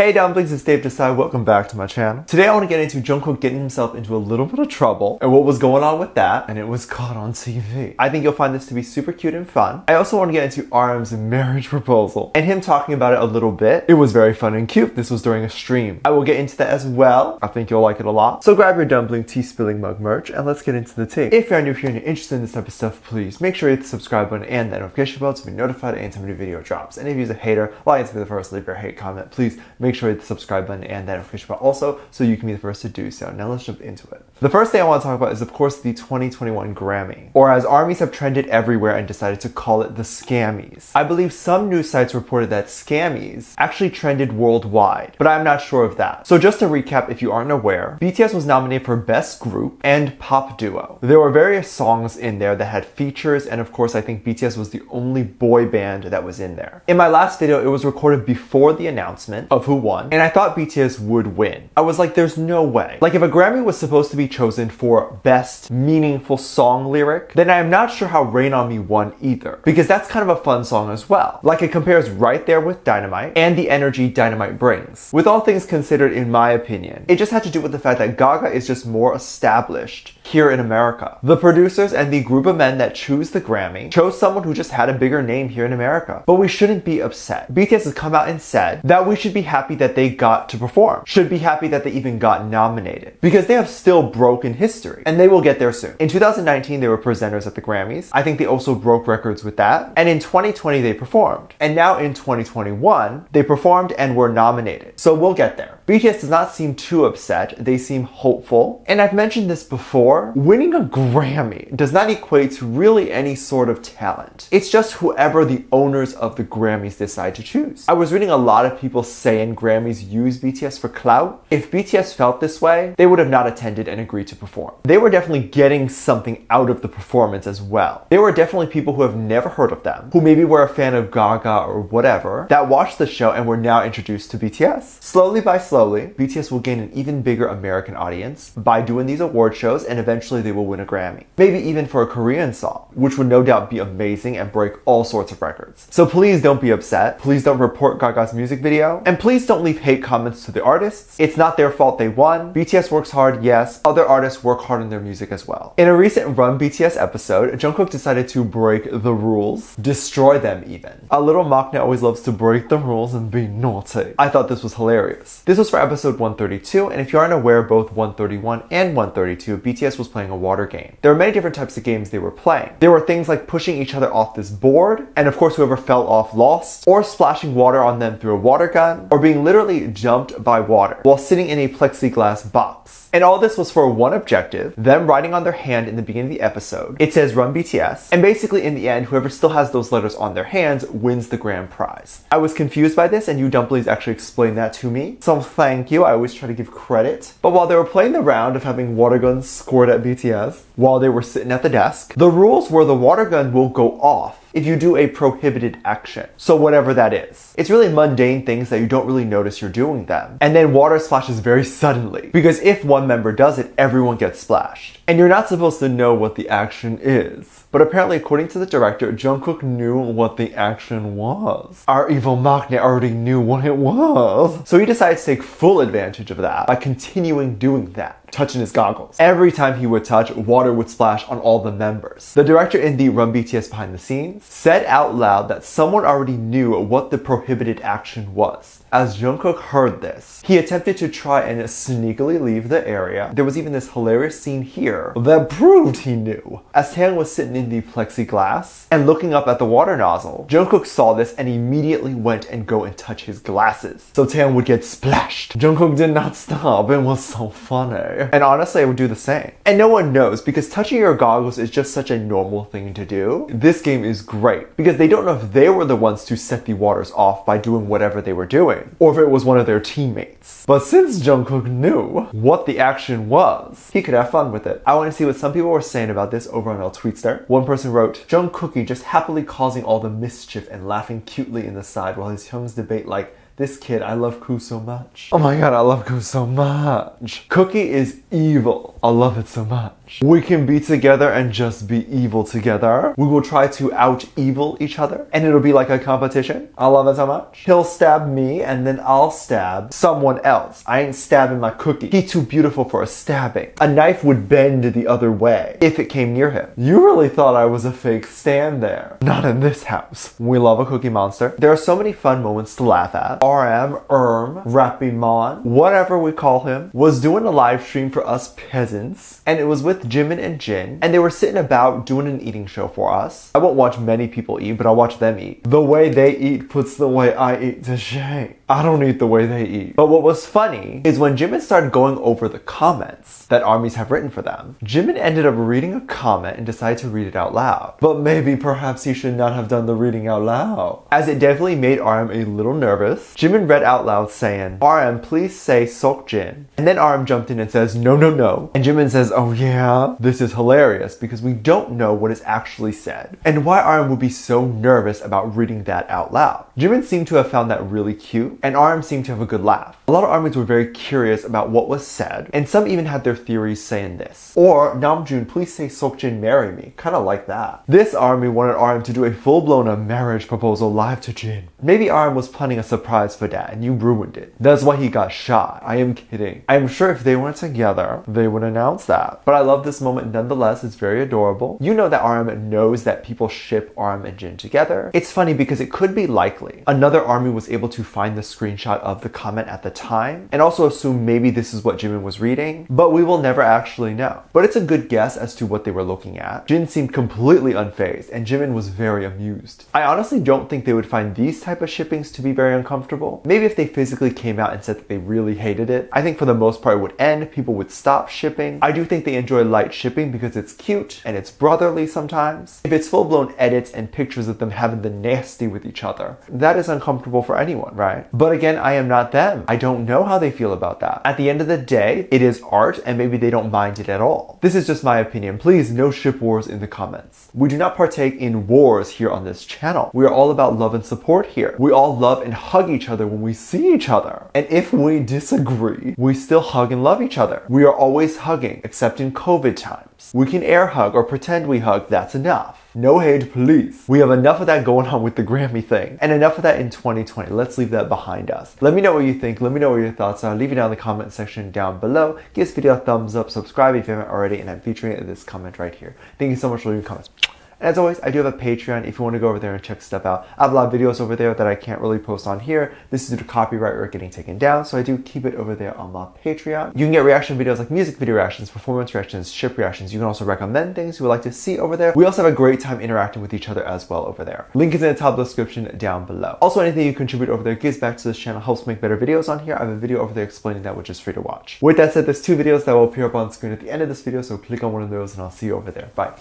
Hey dumplings, it's Dave Desai. Welcome back to my channel. Today I want to get into Jungkook getting himself into a little bit of trouble and what was going on with that, and it was caught on TV. I think you'll find this to be super cute and fun. I also want to get into RM's marriage proposal and him talking about it a little bit. It was very fun and cute. This was during a stream. I will get into that as well. I think you'll like it a lot. So grab your dumpling tea spilling mug merch and let's get into the tea. If you're new here and you're interested in this type of stuff, please make sure you hit the subscribe button and that notification bell to be notified anytime a new video drops. And if you're a hater, like to be the first to leave your hate comment, please make sure you hit the subscribe button and that notification bell also so you can be the first to do so. Now let's jump into it. The first thing I want to talk about is of course the 2021 Grammy, or as armies have trended everywhere and decided to call it the Scammies. I believe some news sites reported that Scammies actually trended worldwide, but I'm not sure of that. So just to recap, if you aren't aware, BTS was nominated for Best Group and Pop Duo. There were various songs in there that had features, and of course I think BTS was the only boy band that was in there. In my last video, it was recorded before the announcement of who won, and I thought BTS would win. I was like, there's no way. Like, if a Grammy was supposed to be chosen for Best Meaningful Song Lyric, then I'm not sure how Rain On Me won either, because that's kind of a fun song as well. Like, it compares right there with Dynamite and the energy Dynamite brings. With all things considered, in my opinion, it just had to do with the fact that Gaga is just more established here in America. The producers and the group of men that choose the Grammy chose someone who just had a bigger name here in America. But we shouldn't be upset. BTS has come out and said that we should be happy that they got to perform. Should be happy that they even got nominated. Because they have still broken history. And they will get there soon. In 2019, they were presenters at the Grammys. I think they also broke records with that. And in 2020, they performed. And now in 2021, they performed and were nominated. So we'll get there. BTS does not seem too upset. They seem hopeful. And I've mentioned this before, winning a Grammy does not equate to really any sort of talent. It's just whoever the owners of the Grammys decide to choose. I was reading a lot of people saying Grammys use BTS for clout. If BTS felt this way, they would have not attended and agreed to perform. They were definitely getting something out of the performance as well. There were definitely people who have never heard of them, who maybe were a fan of Gaga or whatever, that watched the show and were now introduced to BTS. Slowly by slowly, BTS will gain an even bigger American audience by doing these award shows, and eventually they will win a Grammy. Maybe even for a Korean song, which would no doubt be amazing and break all sorts of records. So please don't be upset. Please don't report Gaga's music video. And please don't leave hate comments to the artists. It's not their fault they won. BTS works hard, yes. Other artists work hard on their music as well. In a recent Run BTS episode, Jungkook decided to break the rules, destroy them even. A little maknae always loves to break the rules and be naughty. I thought this was hilarious. This was for episode 132, and if you aren't aware, both 131 and 132, BTS was playing a water game. There were many different types of games they were playing. There were things like pushing each other off this board, and of course whoever fell off lost, or splashing water on them through a water gun, or being literally jumped by water while sitting in a plexiglass box. And all this was for one objective, them writing on their hand in the beginning of the episode. It says Run BTS, and basically in the end, whoever still has those letters on their hands wins the grand prize. I was confused by this, and you dumplings actually explained that to me, so thank you. I always try to give credit. But while they were playing the round of having water guns squirt at BTS while they were sitting at the desk, the rules were the water gun will go off if you do a prohibited action. So whatever that is. It's really mundane things that you don't really notice you're doing them. And then water splashes very suddenly, because if one member does it, everyone gets splashed. And you're not supposed to know what the action is. But apparently, according to the director, Jungkook knew what the action was. Our evil maknae already knew what it was. So he decided to take full advantage of that by continuing doing that, touching his goggles. Every time he would touch, water would splash on all the members. The director in the Run BTS behind the scenes said out loud that someone already knew what the prohibited action was. As Jungkook heard this, he attempted to try and sneakily leave the area. There was even this hilarious scene here that proved he knew. As Taeyang was sitting in the plexiglass and looking up at the water nozzle, Jungkook saw this and immediately went and go and touch his glasses. So Taeyang would get splashed. Jungkook did not stop. It was so funny. And honestly, I would do the same. And no one knows, because touching your goggles is just such a normal thing to do. This game is great because they don't know if they were the ones to set the waters off by doing whatever they were doing, or if it was one of their teammates. But since Jungkook knew what the action was, he could have fun with it. I want to see what some people were saying about this over on our Tweetster. One person wrote, Jungkookie just happily causing all the mischief and laughing cutely in the side while his Hyung's debate like, this kid, I love Koo so much. Oh my god, I love Koo so much. Cookie is evil. I love it so much. much. We can be together and just be evil together. We will try to out-evil each other, and it'll be like a competition. I love it so much. He'll stab me, and then I'll stab someone else. I ain't stabbing my cookie. He's too beautiful for a stabbing. A knife would bend the other way if it came near him. You really thought I was a fake stan there. Not in this house. We love a cookie monster. There are so many fun moments to laugh at. RM, Rappy Mon, whatever we call him, was doing a live stream for us peasants, and it was with Jimin and Jin, and they were sitting about doing an eating show for us. I won't watch many people eat, but I'll watch them eat. The way they eat puts the way I eat to shame. I don't eat the way they eat. But what was funny is when Jimin started going over the comments that armies have written for them, Jimin ended up reading a comment and decided to read it out loud. But maybe perhaps he should not have done the reading out loud, as it definitely made RM a little nervous. Jimin read out loud saying, RM, please say Seokjin. And then RM jumped in and says, no, no, no. And Jimin says, oh yeah, this is hilarious because we don't know what is actually said and why RM would be so nervous about reading that out loud. Jimin seemed to have found that really cute, and RM seemed to have a good laugh. A lot of armies were very curious about what was said, and some even had their theories saying this. Or, Namjoon, please say Seokjin marry me. Kinda like that. This army wanted RM to do a full-blown marriage proposal live to Jin. Maybe RM was planning a surprise for that, and you ruined it. That's why he got shot. I am kidding. I am sure if they weren't together, they would announce that. But I love this moment nonetheless. It's very adorable. You know that RM knows that people ship RM and Jin together. It's funny because it could be likely another army was able to find the screenshot of the comment at the time and also assume maybe this is what Jimin was reading, but we will never actually know. But it's a good guess as to what they were looking at. Jin seemed completely unfazed and Jimin was very amused. I honestly don't think they would find these type of shippings to be very uncomfortable. Maybe if they physically came out and said that they really hated it, I think for the most part it would end, people would stop shipping. I do think they enjoy light shipping because it's cute and it's brotherly sometimes. If it's full-blown edits and pictures of them having the nasty with each other, that is uncomfortable for anyone, right? But again, I am not them. I don't know how they feel about that. At the end of the day, it is art and maybe they don't mind it at all. This is just my opinion. Please, no ship wars in the comments. We do not partake in wars here on this channel. We are all about love and support here. We all love and hug each other when we see each other. And if we disagree, we still hug and love each other. We are always hugging, except in COVID times. We can air hug or pretend we hug, that's enough. No hate, please. We have enough of that going on with the Grammy thing, and enough of that in 2020. Let's leave that behind us. Let me know what you think. Let me know what your thoughts are. Leave it down in the comment section down below. Give this video a thumbs up, subscribe if you haven't already, and I'm featuring it in this comment right here. Thank you so much for leaving comments. And as always, I do have a Patreon if you want to go over there and check stuff out. I have a lot of videos over there that I can't really post on here. This is due to copyright or getting taken down, so I do keep it over there on my Patreon. You can get reaction videos like music video reactions, performance reactions, ship reactions. You can also recommend things you would like to see over there. We also have a great time interacting with each other as well over there. Link is in the top description down below. Also, anything you contribute over there gives back to this channel, helps make better videos on here. I have a video over there explaining that, which is free to watch. With that said, there's 2 videos that will appear up on screen at the end of this video, so click on one of those and I'll see you over there. Bye.